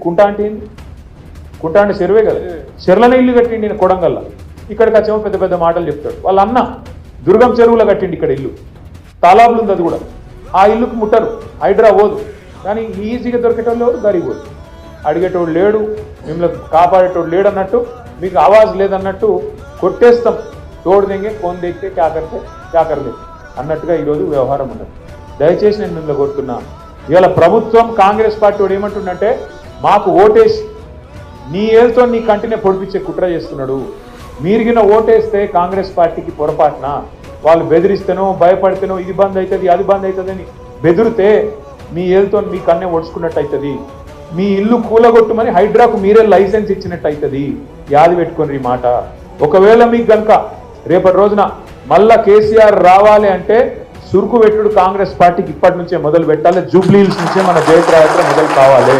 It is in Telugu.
కుంట అంటే ఏంది? కుంట అంటే చెరువే కదా, చెర్లనే ఇల్లు కట్టిండి నేను కొడంగల్లా. ఇక్కడికి వచ్చేమో పెద్ద పెద్ద మాటలు చెప్తాడు. వాళ్ళ అన్న దుర్గం చెరువులో కట్టిండి ఇక్కడ ఇల్లు, తాలాబులు ఉంది అది కూడా. ఆ ఇల్లుకు ముట్టరు, హైడ్రా పోదు. కానీ ఈజీగా దొరికేటోళ్ళు ఎవరు? గరీబ్ పోదు. అడిగేటోడు లేడు, మిమ్మల్ని కాపాడేటోడు లేడు అన్నట్టు, మీకు ఆవాజ్ లేదన్నట్టు కొట్టేస్తాం. తోడు దెంగే ఫోన్ దేక్తే క్యాకర్లే అన్నట్టుగా ఈరోజు వ్యవహారం ఉన్నది. దయచేసి నేను మిమ్మల్ని కోరుతున్నా, ఇవాళ ప్రభుత్వం కాంగ్రెస్ పార్టీ వాడు ఏమంటుండంటే, మాకు ఓటేసి నీ ఏళ్ళతో నీ కంటినే పొడిపించే కుట్ర చేస్తున్నాడు. మీరిగిన ఓటేస్తే కాంగ్రెస్ పార్టీకి పొరపాటున వాళ్ళు బెదిరిస్తేనో భయపడితేనో ఇది బంద్ అవుతుంది అది బంద్ అవుతుంది అని బెదిరితే మీ ఏళ్ళతో మీ కన్నే ఒడుచుకున్నట్టు అవుతుంది. మీ ఇల్లు కూలగొట్టుమని హైడ్రాకు మీరే లైసెన్స్ ఇచ్చినట్టు అవుతుంది. యాది పెట్టుకోండి ఈ మాట. ఒకవేళ మీకు కనుక రేపటి రోజున మళ్ళా కేసీఆర్ రావాలి అంటే సురుకు పెట్టుడు కాంగ్రెస్ పార్టీకి ఇప్పటి నుంచే మొదలు పెట్టాలి. జూబ్లీ హిల్స్ నుంచే మన జయప్రయాత్ర మొదలు కావాలి.